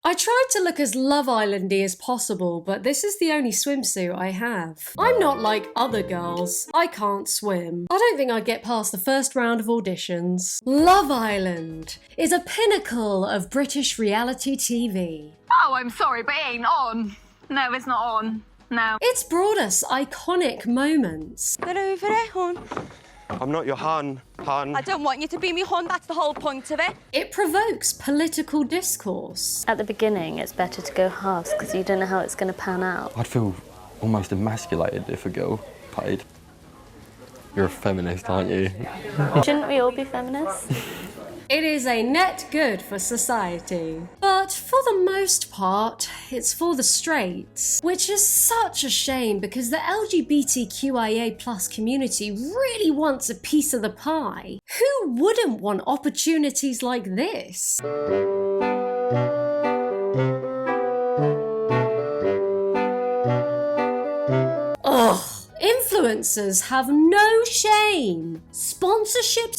I tried to look as Love Island-y as possible, but this is the only swimsuit I have. I'm not like other girls. I can't swim. I don't think I'd get past the first round of auditions. Love Island is a pinnacle of British reality TV. Oh, I'm sorry, but it ain't on. No, it's not on. No. It's brought us iconic moments. Get over it, hon. I'm not your hon. I don't want you to be me hon, that's the whole point of it. It provokes political discourse. At the beginning, it's better to go halves because you don't know how it's going to pan out. I'd feel almost emasculated if a girl played. You're a feminist, aren't you? Shouldn't we all be feminists? It is a net good for society. But for the most part, it's for the straights. Which is such a shame because the LGBTQIA+ community really wants a piece of the pie. Who wouldn't want opportunities like this? Ugh. Influencers have no shame. Sponsorship.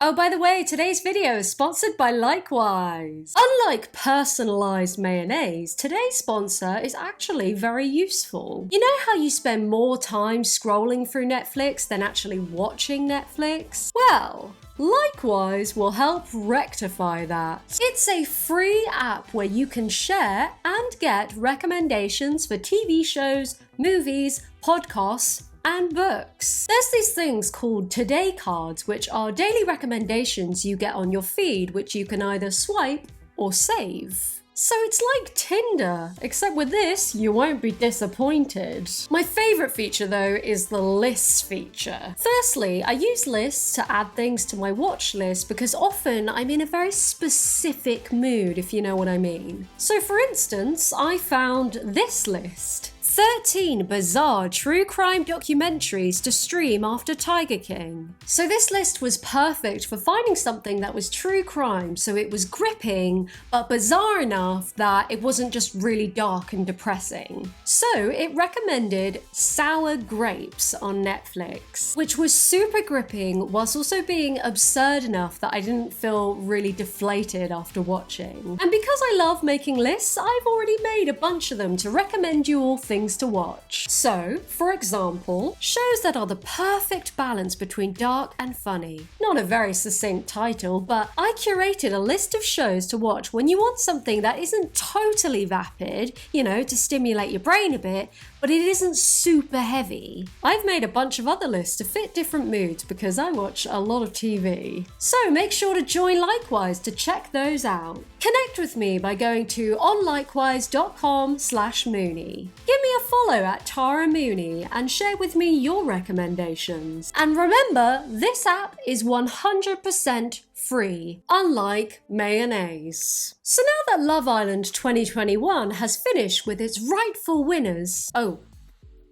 Oh, by the way, today's video is sponsored by Likewise. Unlike personalized mayonnaise, today's sponsor is actually very useful. You know how you spend more time scrolling through Netflix than actually watching Netflix? Well, Likewise will help rectify that. It's a free app where you can share and get recommendations for TV shows, movies, podcasts, and books. There's these things called Today cards, which are daily recommendations you get on your feed, which you can either swipe or save. So it's like Tinder, except with this, you won't be disappointed. My favourite feature though is the lists feature. Firstly, I use lists to add things to my watch list because often I'm in a very specific mood, if you know what I mean. So for instance, I found this list. 13 bizarre true crime documentaries to stream after Tiger King. So this list was perfect for finding something that was true crime, so it was gripping, but bizarre enough that it wasn't just really dark and depressing. So it recommended Sour Grapes on Netflix, which was super gripping whilst also being absurd enough that I didn't feel really deflated after watching. And because I love making lists, I've already made a bunch of them to recommend you all things to watch. So, for example, shows that are the perfect balance between dark and funny. Not a very succinct title, but I curated a list of shows to watch when you want something that isn't totally vapid, you know, to stimulate your brain a bit, but it isn't super heavy. I've made a bunch of other lists to fit different moods because I watch a lot of TV. So make sure to join Likewise to check those out. Connect with me by going to onlikewise.com/Mooknee. Give me a follow at Tara Mooknee and share with me your recommendations. And remember, this app is 100% free, unlike mayonnaise. So now that Love Island 2021 has finished with its rightful winners... Oh,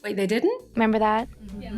wait, they didn't? Remember that? Yeah.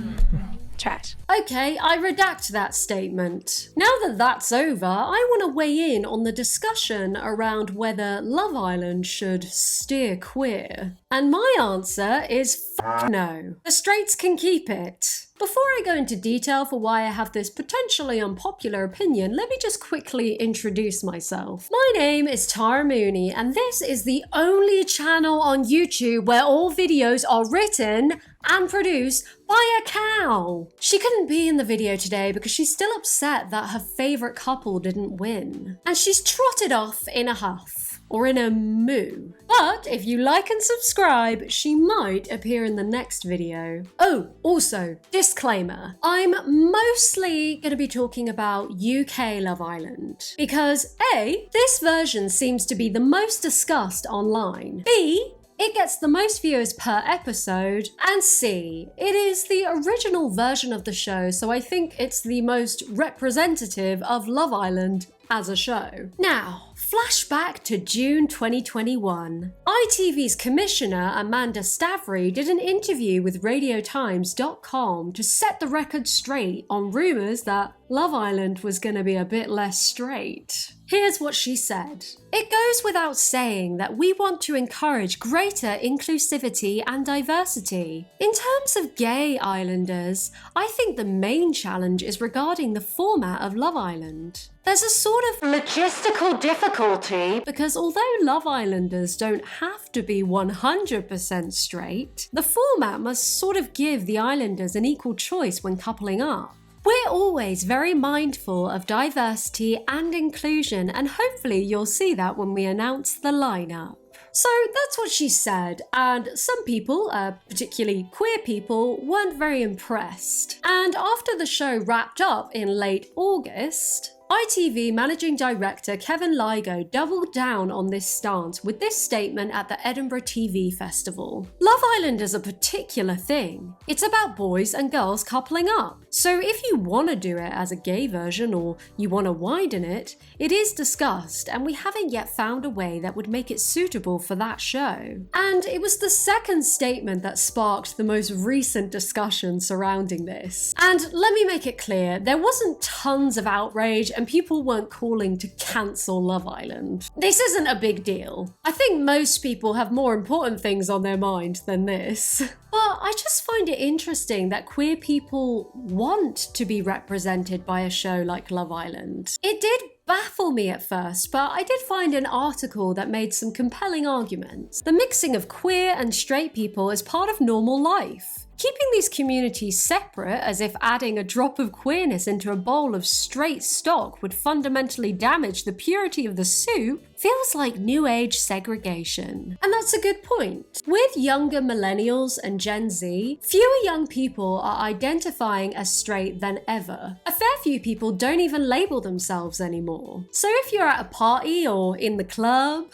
Trash. Okay, I redact that statement. Now that that's over, I want to weigh in on the discussion around whether Love Island should steer queer. And my answer is no. The straights can keep it. Before I go into detail for why I have this potentially unpopular opinion, let me just quickly introduce myself. My name is Tara Mooknee, and this is the only channel on YouTube where all videos are written and produced by a cow. She couldn't be in the video today because she's still upset that her favourite couple didn't win. And she's trotted off in a huff. Or in a moo. But if you like and subscribe, she might appear in the next video. Oh, also, disclaimer. I'm mostly going to be talking about UK Love Island. Because A, this version seems to be the most discussed online. B, it gets the most viewers per episode. And C, it is the original version of the show, so I think it's the most representative of Love Island as a show. Now, flashback to June 2021. ITV's commissioner Amanda Stavrey did an interview with RadioTimes.com to set the record straight on rumours that Love Island was going to be a bit less straight. Here's what she said. It goes without saying that we want to encourage greater inclusivity and diversity. In terms of gay islanders, I think the main challenge is regarding the format of Love Island. There's a sort of logistical difficulty because although Love Islanders don't have to be 100% straight, the format must sort of give the islanders an equal choice when coupling up. We're always very mindful of diversity and inclusion, and hopefully you'll see that when we announce the lineup. So that's what she said, and some people, particularly queer people, weren't very impressed. And after the show wrapped up in late August, ITV Managing Director Kevin Lygo doubled down on this stance with this statement at the Edinburgh TV Festival. Love Island is a particular thing. It's about boys and girls coupling up. So if you want to do it as a gay version or you want to widen it, it is discussed, and we haven't yet found a way that would make it suitable for that show. And it was the second statement that sparked the most recent discussion surrounding this. And let me make it clear, there wasn't tons of outrage and people weren't calling to cancel Love Island. This isn't a big deal. I think most people have more important things on their mind than this. But I just find it interesting that queer people want to be represented by a show like Love Island. It did baffle me at first, but I did find an article that made some compelling arguments. The mixing of queer and straight people is part of normal life. Keeping these communities separate, as if adding a drop of queerness into a bowl of straight stock would fundamentally damage the purity of the soup, feels like new age segregation. And that's a good point. With younger millennials and Gen Z, fewer young people are identifying as straight than ever. A fair few people don't even label themselves anymore. So if you're at a party or in the club,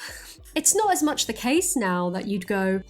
it's not as much the case now that you'd go,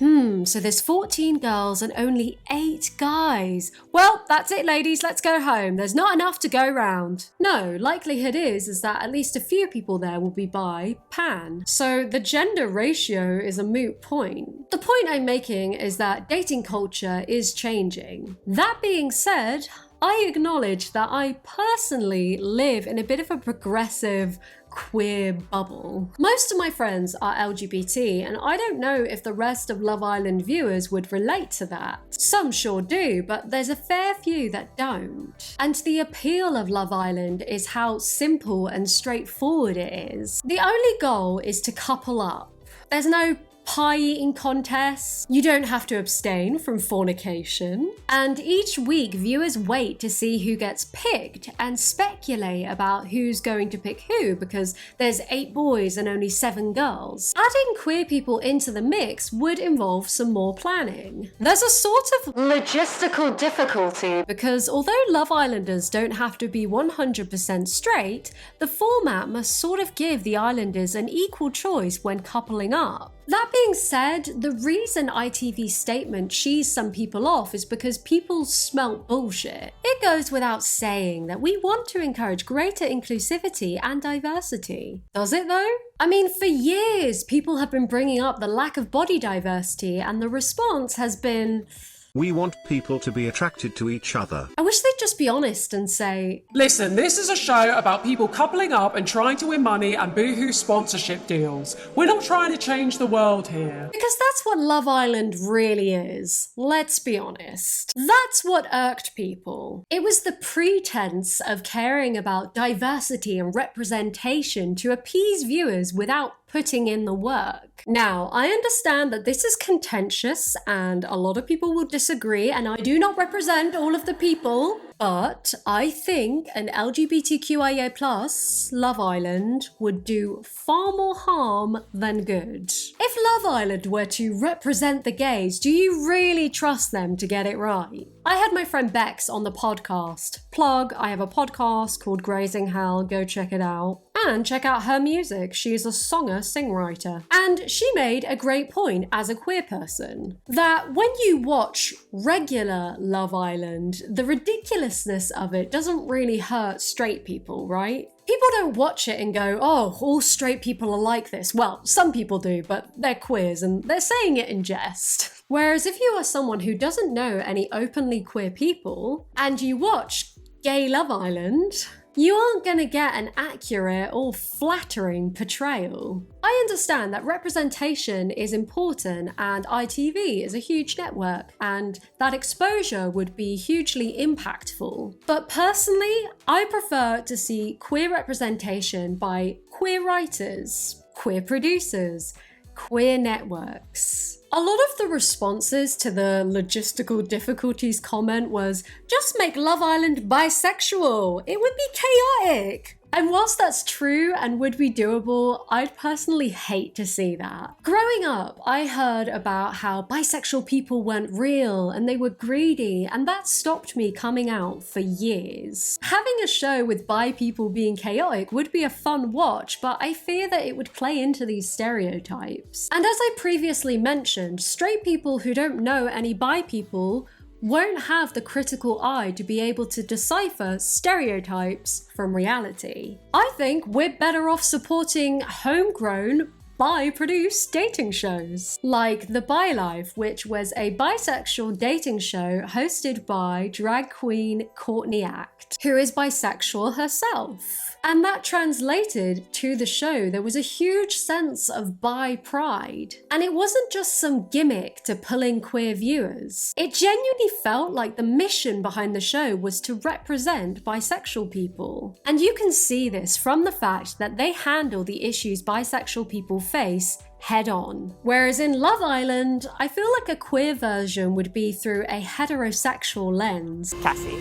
so there's 14 girls and only 8 guys. Well, that's it, ladies, let's go home. There's not enough to go round. No, likelihood is that at least a few people there will be bi, pan. So the gender ratio is a moot point. The point I'm making is that dating culture is changing. That being said, I acknowledge that I personally live in a bit of a progressive queer bubble. Most of my friends are LGBT, and I don't know if the rest of Love Island viewers would relate to that. Some sure do, but there's a fair few that don't. And the appeal of Love Island is how simple and straightforward it is. The only goal is to couple up. There's no pie eating contests, you don't have to abstain from fornication, and each week viewers wait to see who gets picked and speculate about who's going to pick who because there's 8 boys and only 7 girls. Adding queer people into the mix would involve some more planning. There's a sort of logistical difficulty because although Love Islanders don't have to be 100% straight, the format must sort of give the Islanders an equal choice when coupling up. That being said, the reason ITV's statement cheesed some people off is because people smelt bullshit. It goes without saying that we want to encourage greater inclusivity and diversity. Does it though? I mean, for years, people have been bringing up the lack of body diversity, and the response has been, we want people to be attracted to each other. I wish they'd just be honest and say, listen, this is a show about people coupling up and trying to win money and boohoo sponsorship deals. We're not trying to change the world here. Because that's what Love Island really is. Let's be honest. That's what irked people. It was the pretense of caring about diversity and representation to appease viewers without putting in the work. Now, I understand that this is contentious and a lot of people will disagree, and I do not represent all of the people, but I think an LGBTQIA+ Love Island would do far more harm than good. If Love Island were to represent the gays, do you really trust them to get it right? I had my friend Bex on the podcast. Plug, I have a podcast called Grazing Hell, go check it out. And check out her music, she's a songwriter. And she made a great point as a queer person, that when you watch regular Love Island, the ridiculousness of it doesn't really hurt straight people, right? People don't watch it and go, oh, all straight people are like this. Well, some people do, but they're queers and they're saying it in jest. Whereas if you are someone who doesn't know any openly queer people and you watch Gay Love Island, you aren't gonna get an accurate or flattering portrayal. I understand that representation is important and ITV is a huge network and that exposure would be hugely impactful. But personally, I prefer to see queer representation by queer writers, queer producers, queer networks. A lot of the responses to the logistical difficulties comment was, just make Love Island bisexual, it would be chaotic. And whilst that's true and would be doable, I'd personally hate to see that. Growing up, I heard about how bisexual people weren't real and they were greedy, and that stopped me coming out for years. Having a show with bi people being chaotic would be a fun watch, but I fear that it would play into these stereotypes. And as I previously mentioned, straight people who don't know any bi people won't have the critical eye to be able to decipher stereotypes from reality. I think we're better off supporting homegrown, bi-produced dating shows, like The Bi Life, which was a bisexual dating show hosted by drag queen Courtney Act, who is bisexual herself. And that translated to the show. There was a huge sense of bi pride. And it wasn't just some gimmick to pull in queer viewers. It genuinely felt like the mission behind the show was to represent bisexual people. And you can see this from the fact that they handle the issues bisexual people face head on. Whereas in Love Island, I feel like a queer version would be through a heterosexual lens. Cassie.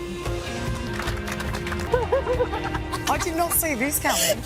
I did not see this coming.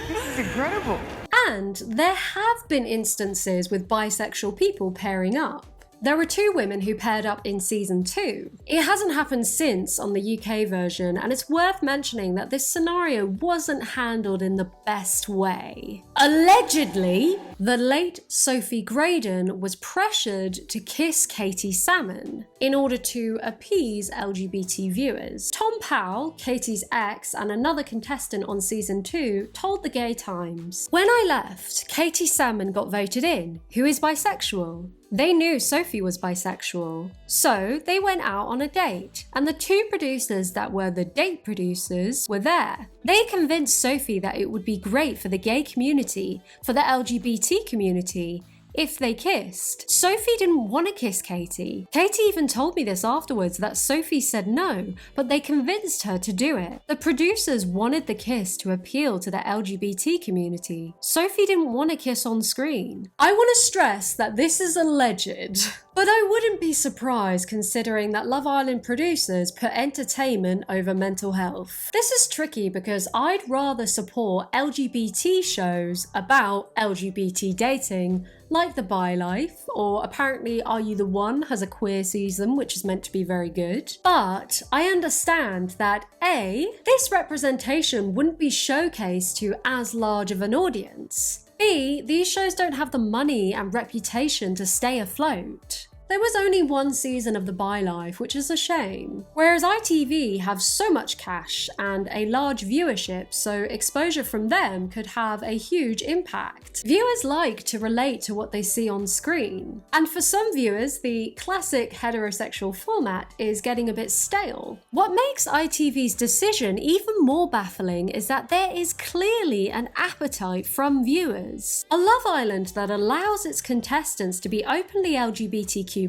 This is incredible. And there have been instances with bisexual people pairing up. There were 2 women who paired up in season 2. It hasn't happened since on the UK version, and it's worth mentioning that this scenario wasn't handled in the best way. Allegedly, the late Sophie Graydon was pressured to kiss Katie Salmon in order to appease LGBT viewers. Tom Powell, Katie's ex and another contestant on season 2, told the Gay Times, "When I left, Katie Salmon got voted in, who is bisexual. They knew Sophie was bisexual, so they went out on a date, and the 2 producers that were the date producers were there. They convinced Sophie that it would be great for the gay community, for the LGBT community, if they kissed. Sophie didn't want to kiss Katie. Katie even told me this afterwards, that Sophie said no, but they convinced her to do it. The producers wanted the kiss to appeal to the LGBT community. Sophie didn't want to kiss on screen." I want to stress that this is alleged. But I wouldn't be surprised considering that Love Island producers put entertainment over mental health. This is tricky because I'd rather support LGBT shows about LGBT dating, like The Bi Life, or apparently Are You the One has a queer season which is meant to be very good. But I understand that A, this representation wouldn't be showcased to as large of an audience. B, these shows don't have the money and reputation to stay afloat. There was only 1 season of The Bi Life, which is a shame. Whereas ITV have so much cash and a large viewership, so exposure from them could have a huge impact. Viewers like to relate to what they see on screen. And for some viewers, the classic heterosexual format is getting a bit stale. What makes ITV's decision even more baffling is that there is clearly an appetite from viewers. A Love Island that allows its contestants to be openly LGBTQ+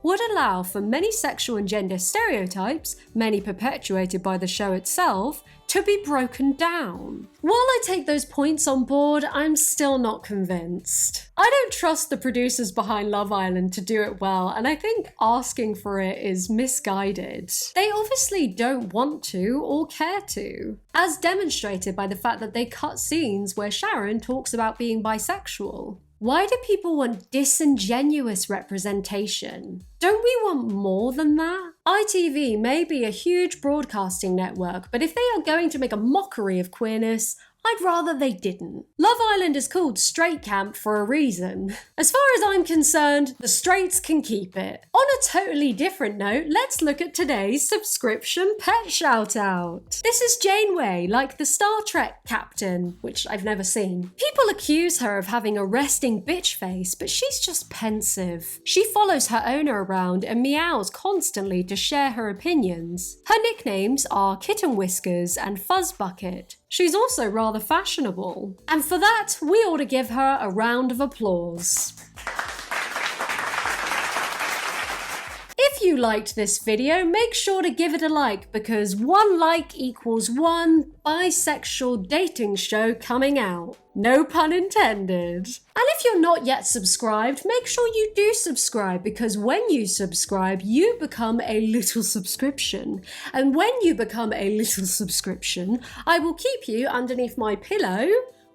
would allow for many sexual and gender stereotypes, many perpetuated by the show itself, to be broken down. While I take those points on board, I'm still not convinced. I don't trust the producers behind Love Island to do it well, and I think asking for it is misguided. They obviously don't want to or care to, as demonstrated by the fact that they cut scenes where Sharon talks about being bisexual. Why do people want disingenuous representation? Don't we want more than that? ITV may be a huge broadcasting network, but if they are going to make a mockery of queerness, I'd rather they didn't. Love Island is called Straight Camp for a reason. As far as I'm concerned, the straights can keep it. On a totally different note, let's look at today's subscription pet shout out. This is Janeway, like the Star Trek captain, which I've never seen. People accuse her of having a resting bitch face, but she's just pensive. She follows her owner around and meows constantly to share her opinions. Her nicknames are Kitten Whiskers and Fuzz Bucket. She's also rather fashionable. And for that, we ought to give her a round of applause. If you liked this video, make sure to give it a like because one like equals one bisexual dating show coming out. No pun intended. And if you're not yet subscribed, make sure you do subscribe because when you subscribe, you become a little subscription. And when you become a little subscription, I will keep you underneath my pillow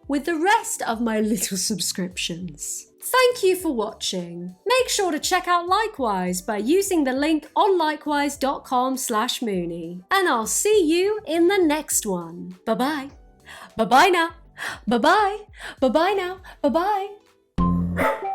with the rest of my little subscriptions. Thank you for watching. Make sure to check out Likewise by using the link on likewise.com/Mooknee. And I'll see you in the next one. Bye-bye. Bye-bye now. Bye-bye. Bye-bye now. Bye-bye.